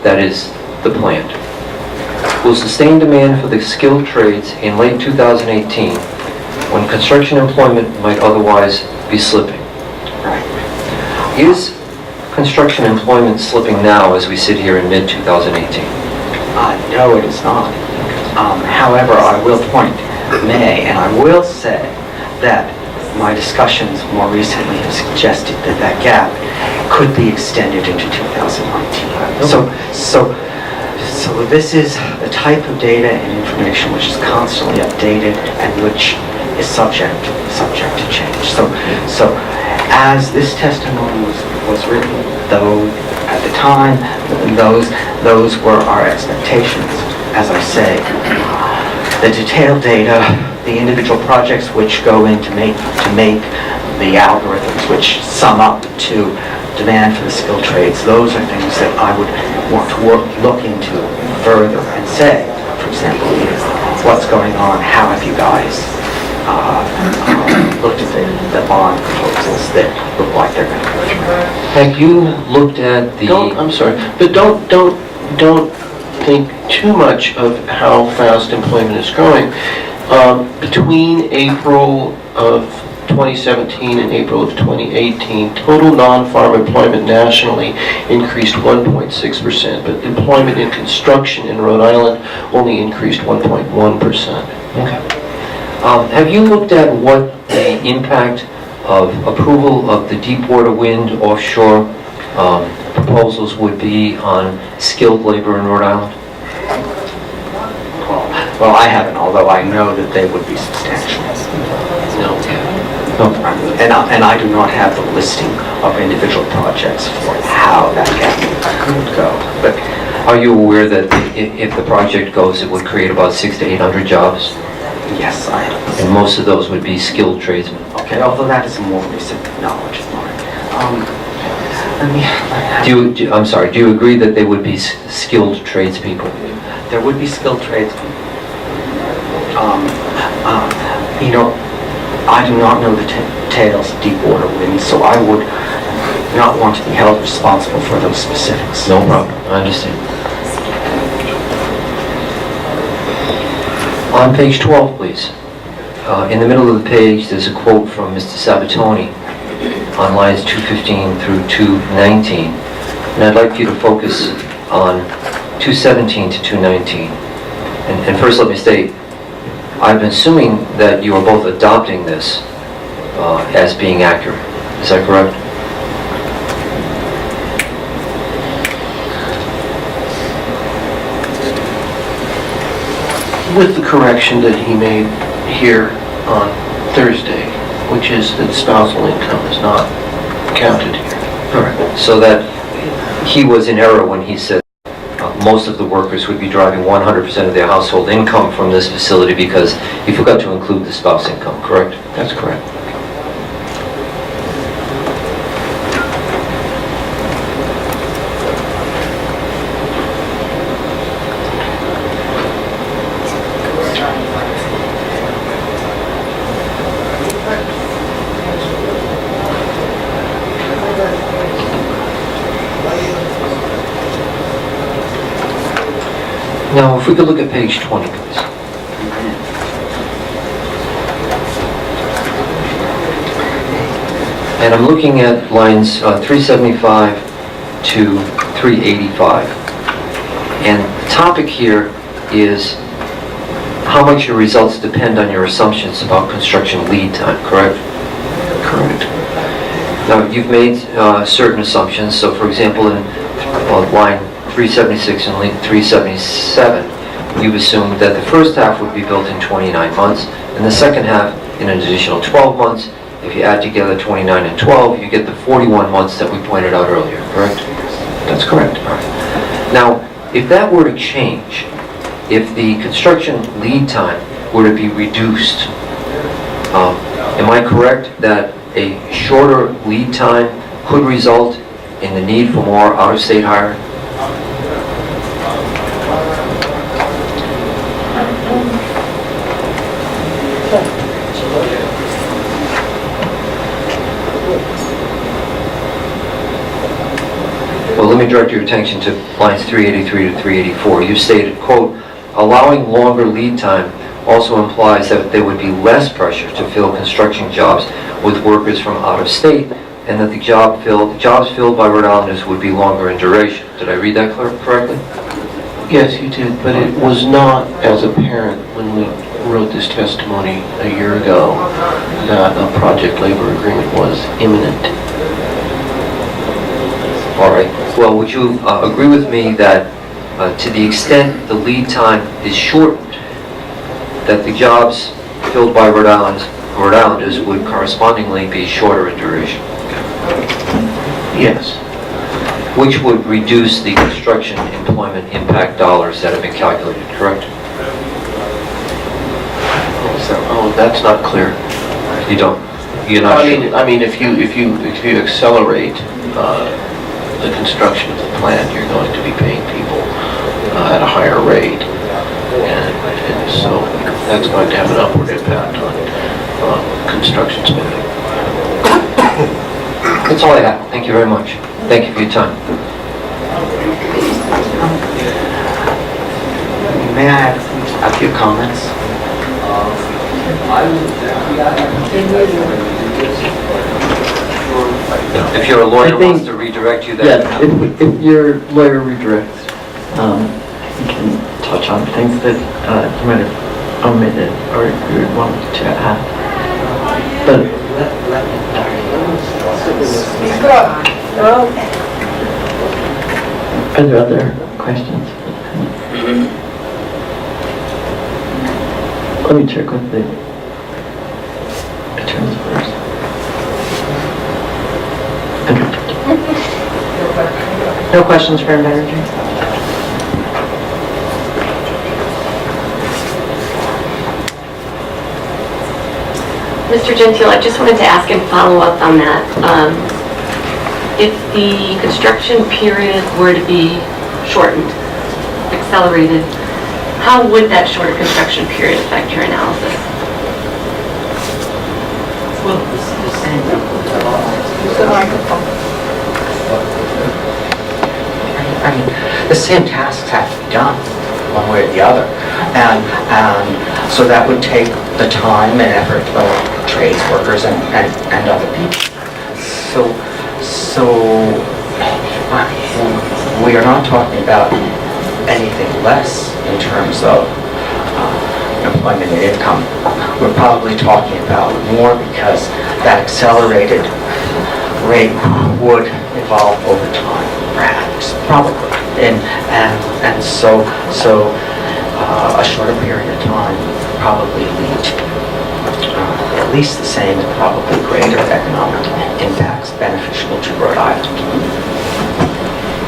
[SPEAKER 6] that is the plant, will sustain demand for the skilled trades in late 2018 when construction employment might otherwise be slipping.
[SPEAKER 12] Right.
[SPEAKER 6] Is construction employment slipping now as we sit here in mid-2018?
[SPEAKER 12] No, it is not. However, I will point, and I will say that my discussions more recently have suggested that gap could be extended into 2019. So this is the type of data and information which is constantly updated and which is subject to change. So as this testimony was written, though at the time those were our expectations. As I say, the detailed data, the individual projects which go in to make the algorithms which sum up to demand for the skilled trades, those are things that I would want to look into further and say, for example, what's going on, how have you guys looked at the bond proposals that look like they're going to go through?
[SPEAKER 6] Have you looked at the...
[SPEAKER 10] Don't think too much of how fast employment is growing. Between April of 2017 and April of 2018, total non-farm employment nationally increased 1.6%, but employment in construction in Rhode Island only increased 1.1%.
[SPEAKER 6] Okay. Have you looked at what the impact of approval of the Deepwater Wind offshore proposals would be on skilled labor in Rhode Island?
[SPEAKER 12] Well, I haven't, although I know that they would be substantial.
[SPEAKER 6] No.
[SPEAKER 12] And I do not have the listing of individual projects for how that gap could go. But
[SPEAKER 6] Are you aware that if the project goes, it would create about 600 to 800 jobs?
[SPEAKER 12] Yes, I am.
[SPEAKER 6] And most of those would be skilled tradesmen?
[SPEAKER 12] Okay, although that is a more recent knowledge of mine.
[SPEAKER 6] I'm sorry, do you agree that they would be skilled tradespeople?
[SPEAKER 12] There would be skilled tradesmen. I do not know the details of Deepwater Wind, so I would not want to be held responsible for those specifics.
[SPEAKER 6] No problem, I understand. On page 12, please. In the middle of the page, there's a quote from Mr. Sabatoni on lines 215 through 219. And I'd like you to focus on 217 to 219. And first let me state, I'm assuming that you are both adopting this as being accurate. Is that correct?
[SPEAKER 10] With the correction that he made here on Thursday, which is that spousal income is not counted here.
[SPEAKER 6] Correct. So that he was in error when he said most of the workers would be driving 100% of their household income from this facility because he forgot to include the spouse income, correct?
[SPEAKER 10] That's correct.
[SPEAKER 6] Now, if we could look at page 20, please. And I'm looking at lines 375 to 385. And the topic here is how much your results depend on your assumptions about construction lead time, correct?
[SPEAKER 10] Correct.
[SPEAKER 6] Now, you've made certain assumptions. So, for example, in line 376 and line 377, you've assumed that the first half would be built in 29 months, and the second half in an additional 12 months. If you add together 29 and 12, you get the 41 months that we pointed out earlier, correct?
[SPEAKER 10] That's correct.
[SPEAKER 6] All right. Now, if that were to change, if the construction lead time were to be reduced, am I correct that a shorter lead time could result in the need for more out-of-state hiring? Well, let me direct your attention to lines 383 to 384. You stated, quote, allowing longer lead time also implies that there would be less pressure to fill construction jobs with workers from out of state, and that the jobs filled by Rhode Islanders would be longer in duration. Did I read that correctly?
[SPEAKER 10] Yes, you did, but it was not as apparent when we wrote this testimony a year ago that a project labor agreement was imminent.
[SPEAKER 6] All right. Well, would you agree with me that to the extent the lead time is shortened, that the jobs filled by Rhode Islanders would correspondingly be shorter in duration?
[SPEAKER 10] Yes.
[SPEAKER 6] Which would reduce the construction employment impact dollars that have been calculated, correct?
[SPEAKER 10] Oh, that's not clear.
[SPEAKER 6] You don't? You're not sure?
[SPEAKER 10] I mean, if you accelerate the construction of the plant, you're going to be paying people at a higher rate, and so that's going to have an upward impact on construction spending.
[SPEAKER 6] That's all I have. Thank you very much. Thank you for your time.
[SPEAKER 12] May I have a few comments?
[SPEAKER 6] If your lawyer
[SPEAKER 1] I think-
[SPEAKER 6] wants to redirect you,
[SPEAKER 1] Yeah,
[SPEAKER 6] that
[SPEAKER 1] if your lawyer redirects, you can touch on things that you might have omitted or you would want to add. But are there other questions? Let me check with the attorneys first.
[SPEAKER 5] No questions for Energy?
[SPEAKER 13] Mr. Gentile, I just wanted to ask and follow up on that. If the construction period were to be shortened, accelerated, how would that shorter construction period affect your analysis?
[SPEAKER 12] Well, this is the same. I mean, the same tasks have to be done, one way or the other. And so that would take the time and effort of trades workers and other people. So we are not talking about anything less in terms of employment and income. We're probably talking about more because that accelerated rate would evolve over time, perhaps, probably. And so a shorter period of time would probably lead to at least the same and probably greater economic impacts beneficial to Rhode Island.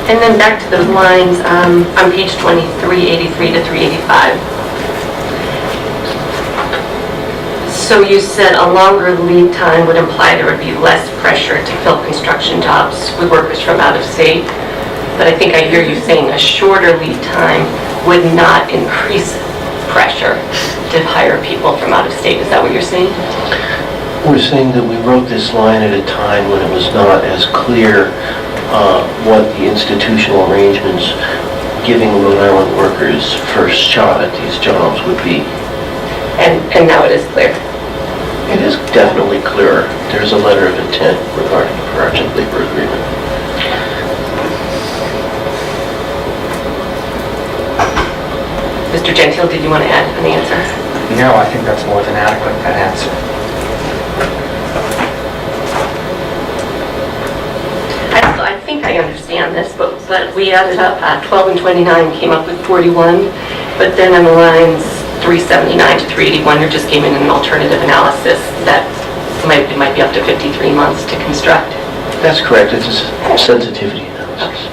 [SPEAKER 13] And then back to those lines on page 23, 83 to 385. So you said a longer lead time would imply there would be less pressure to fill construction jobs with workers from out of state. But I think I hear you saying a shorter lead time would not increase pressure to hire people from out of state. Is that what you're saying?
[SPEAKER 10] We're saying that we wrote this line at a time when it was not as clear what the institutional arrangements giving Rhode Island workers first shot at these jobs would be.
[SPEAKER 13] And now it is clear.
[SPEAKER 10] It is definitely clearer. There's a letter of intent regarding the project labor agreement.
[SPEAKER 13] Mr. Gentile, did you want to add an answer?
[SPEAKER 12] No, I think that's more than adequate, that answer.
[SPEAKER 13] I think I understand this, but we added up 12 and 29, came up with 41, but then on the lines 379 to 381, you just came in an alternative analysis that it might be up to 53 months to construct.
[SPEAKER 10] That's correct. It's a sensitivity analysis.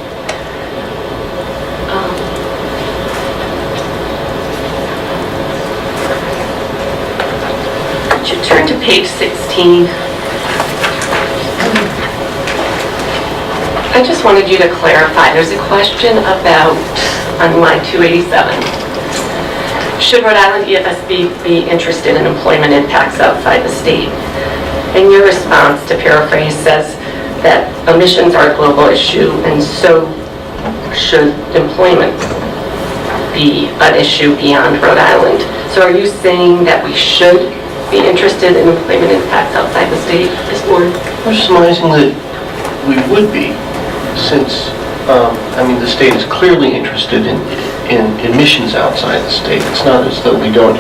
[SPEAKER 13] Should turn to page 16. I just wanted you to clarify. There's a question about on line 287. Should Rhode Island EFSB be interested in employment impacts outside the state? And your response, to paraphrase, says that emissions are a global issue and so should employment be an issue beyond Rhode Island. So are you saying that we should be interested in employment impacts outside the state, this board?
[SPEAKER 10] We're surmising that we would be, since, the state is clearly interested in emissions outside the state. It's not as though we don't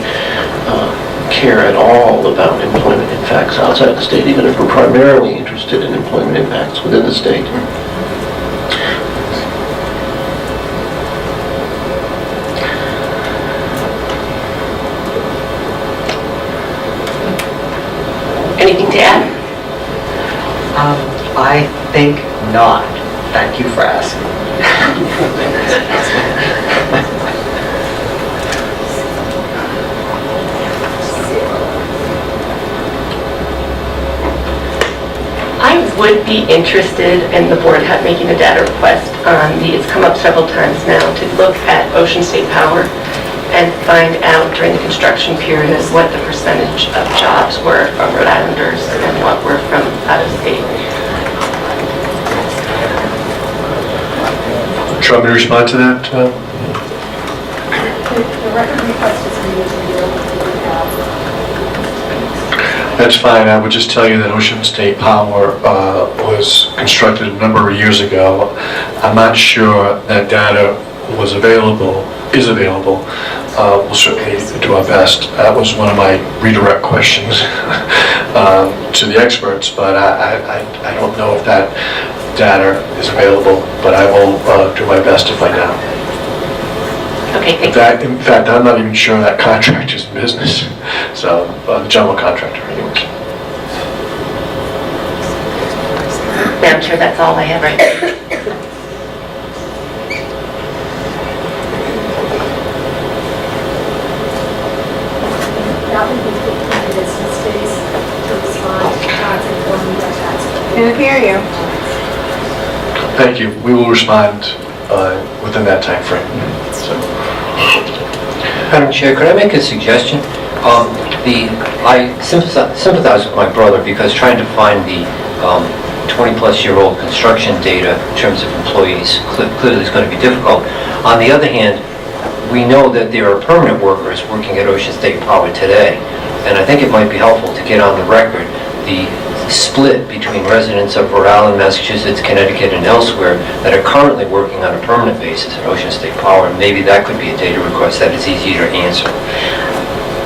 [SPEAKER 10] care at all about employment impacts outside the state, even if we're primarily interested in employment impacts within the state.
[SPEAKER 13] Anything to add?
[SPEAKER 12] I think not. Thank you for asking.
[SPEAKER 13] I would be interested in the board making a data request on it's come up several times now, to look at Ocean State Power and find out during the construction period what the percentage of jobs were from Rhode Islanders and what were from out of state.
[SPEAKER 8] Do you want me to respond to that?
[SPEAKER 2] The record request is needed to be able to
[SPEAKER 8] That's fine. I would just tell you that Ocean State Power was constructed a number of years ago. I'm not sure that data is available. We'll certainly do our best. That was one of my redirect questions to the experts, but I don't know if that data is available, but I will do my best to find out.
[SPEAKER 13] Okay, thank you.
[SPEAKER 8] In fact, I'm not even sure that contractor's in business, so the general contractor anyways.
[SPEAKER 13] Madam Chair, that's all I have right now.
[SPEAKER 2] That would be 15 business days.
[SPEAKER 3] hear you.
[SPEAKER 8] Thank you. We will respond within that time frame.
[SPEAKER 6] Madam Chair, could I make a suggestion? I sympathize with my brother because trying to find the 20-plus-year-old construction data in terms of employees clearly is going to be difficult. On the other hand, we know that there are permanent workers working at Ocean State Power today, and I think it might be helpful to get on the record the split between residents of Rhode Island, Massachusetts, Connecticut, and elsewhere that are currently working on a permanent basis at Ocean State Power, and maybe that could be a data request that is easier to answer.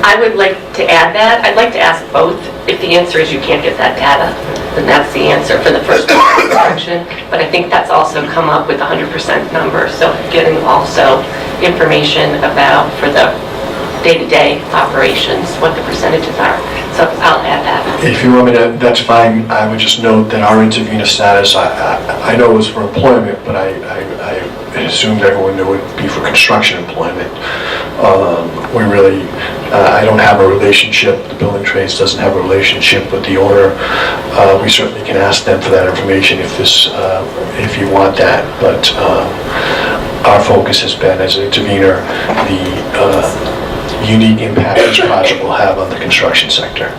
[SPEAKER 13] I would like to add that. I'd like to ask both. If the answer is you can't get that data, then that's the answer for the first section. But I think that's also come up with a 100% number. So getting also information about for the day-to-day operations, what the percentages are. So I'll add that.
[SPEAKER 8] If you want me to, that's fine. I would just note that our intervenor status, I know it was for employment, but I assumed everyone knew it would be for construction employment. We really, I don't have a relationship, the building trades doesn't have a relationship with the owner. We certainly can ask them for that information if you want that, but our focus has been as an intervenor, the unique impact this project will have on the construction sector.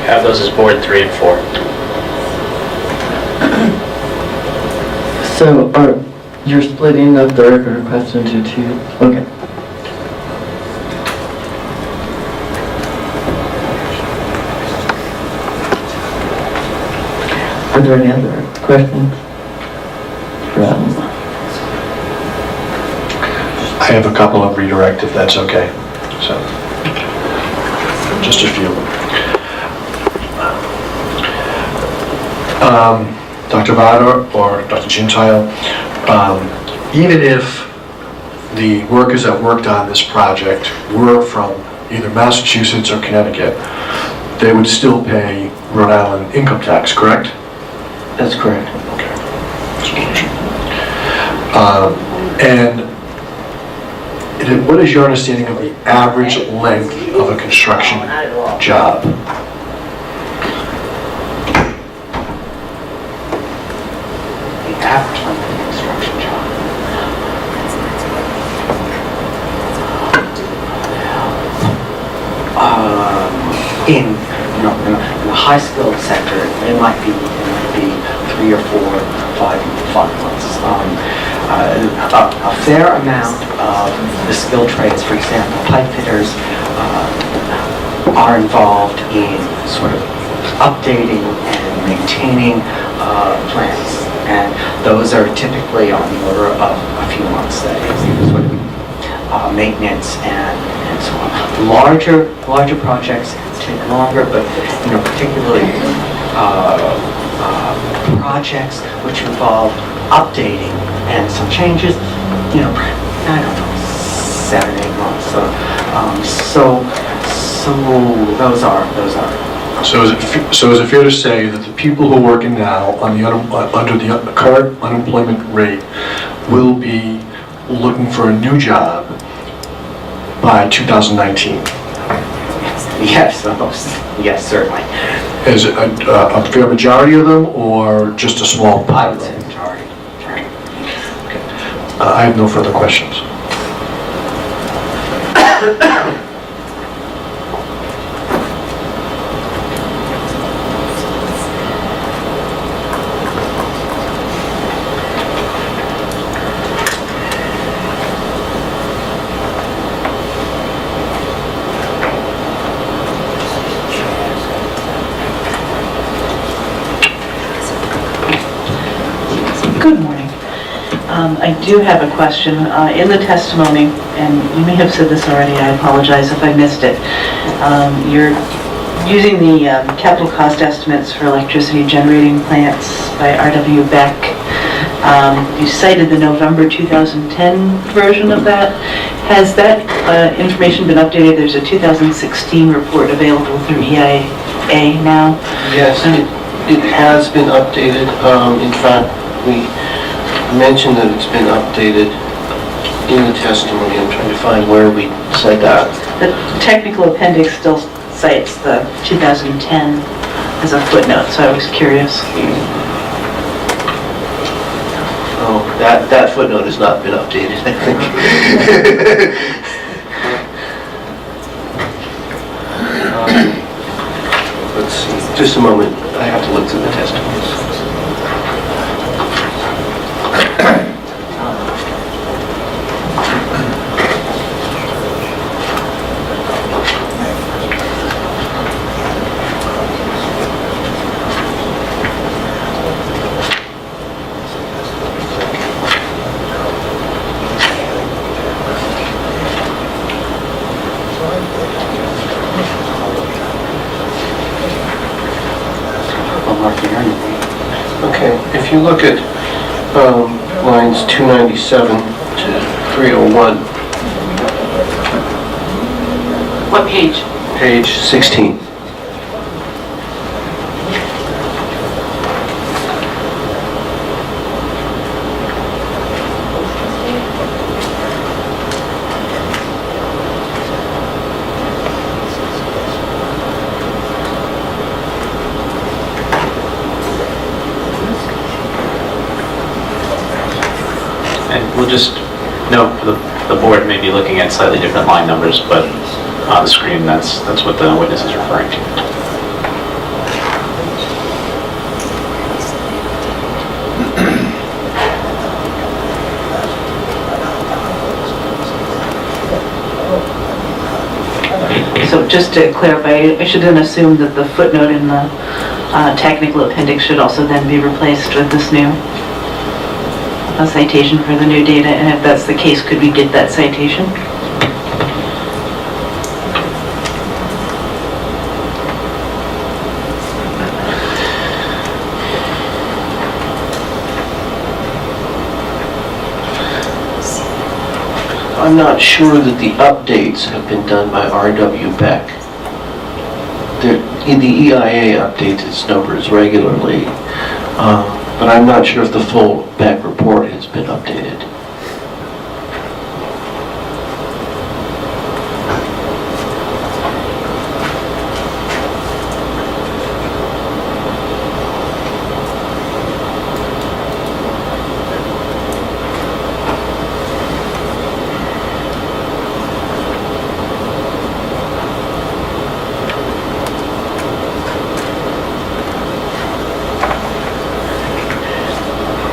[SPEAKER 4] Have those as board 3 and 4.
[SPEAKER 1] So you're splitting up the record request into 2? Okay. Are there any other questions?
[SPEAKER 8] I have a couple of redirect if that's okay. So, just a few. Dr. Vada or Dr. Gentile, even if the workers that worked on this project were from either Massachusetts or Connecticut, they would still pay Rhode Island income tax, correct?
[SPEAKER 12] That's correct.
[SPEAKER 8] And what is your understanding of the average length of a construction job?
[SPEAKER 12] The average length of a construction job. In the high-skilled sector, it might be 3 or 4, 5 months. A fair amount of the skilled trades, for example, pipe fitters, are involved in sort of updating and maintaining plants, and those are typically on the order of a few months. That is sort of maintenance and so on. Larger projects take longer, but particularly projects which involve updating and some changes, I don't know, 7, 8 months. So those are.
[SPEAKER 8] So is it fair to say that the people who are working now on under the current unemployment rate will be looking for a new job by 2019?
[SPEAKER 12] Yes, certainly.
[SPEAKER 8] Is it a fair majority of them, or just a small part of them?
[SPEAKER 12] I would say majority.
[SPEAKER 8] I have no further questions.
[SPEAKER 11] Good morning. I do have a question. In the testimony, and you may have said this already, I apologize if I missed it. You're using the capital cost estimates for electricity generating plants by R.W. Beck. You cited the November 2010 version of that. Has that information been updated? There's a 2016 report available through EIA now.
[SPEAKER 10] Yes, it has been updated. In fact, we mentioned that it's been updated in the testimony. I'm trying to find where we said that.
[SPEAKER 11] The technical appendix still cites the 2010 as a footnote, so I was curious.
[SPEAKER 10] Oh, that footnote has not been updated, I think. Let's see, just a moment, I have to look through the testimonies. Okay, if you look at lines 297 to 301,
[SPEAKER 13] What page?
[SPEAKER 10] page 16.
[SPEAKER 4] And we'll just note, the board may be looking at slightly different line numbers, but on the screen, that's what the witness is referring to.
[SPEAKER 11] So just to clarify, I should then assume that the footnote in the technical appendix should also then be replaced with this new citation for the new data, and if that's the case, could we get that citation?
[SPEAKER 10] I'm not sure that the updates have been done by R.W. Beck. The EIA updates its numbers regularly, but I'm not sure if the full Beck report has been updated.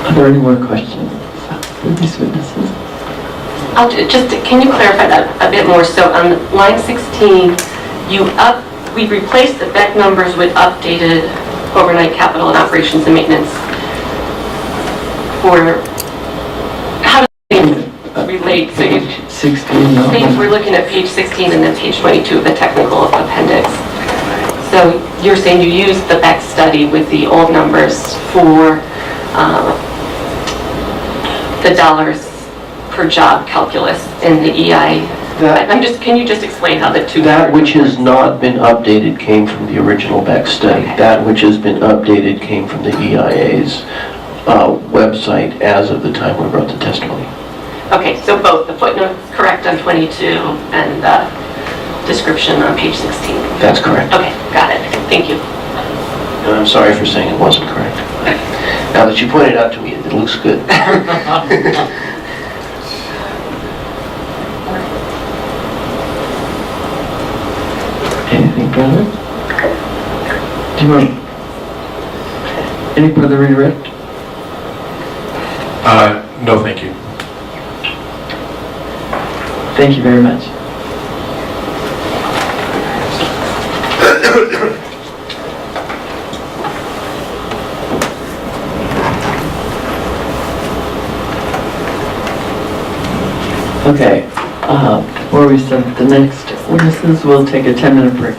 [SPEAKER 1] Are there any more questions for these witnesses?
[SPEAKER 13] Can you clarify that a bit more? So on line 16, we replaced the Beck numbers with updated overnight capital and operations and maintenance. How do they relate? So
[SPEAKER 1] Page 16, no.
[SPEAKER 13] we're looking at page 16 and then page 22 of the technical appendix. So you're saying you used the Beck study with the old numbers for the dollars per job calculus in the EI. Can you just explain how the two...
[SPEAKER 10] That which has not been updated came from the original Beck study.
[SPEAKER 13] Okay.
[SPEAKER 10] That which has been updated came from the EIA's website as of the time we wrote the testimony.
[SPEAKER 13] Okay, so both, the footnote correct on 22 and the description on page 16.
[SPEAKER 10] That's correct.
[SPEAKER 13] Okay, got it. Thank you.
[SPEAKER 10] And I'm sorry for saying it wasn't correct. Now that you pointed out to me, it looks good.
[SPEAKER 1] Anything further? Do you want any further redirect?
[SPEAKER 8] No, thank you.
[SPEAKER 1] Thank you very much. Okay, before we start the next witnesses, we'll take a 10-minute break.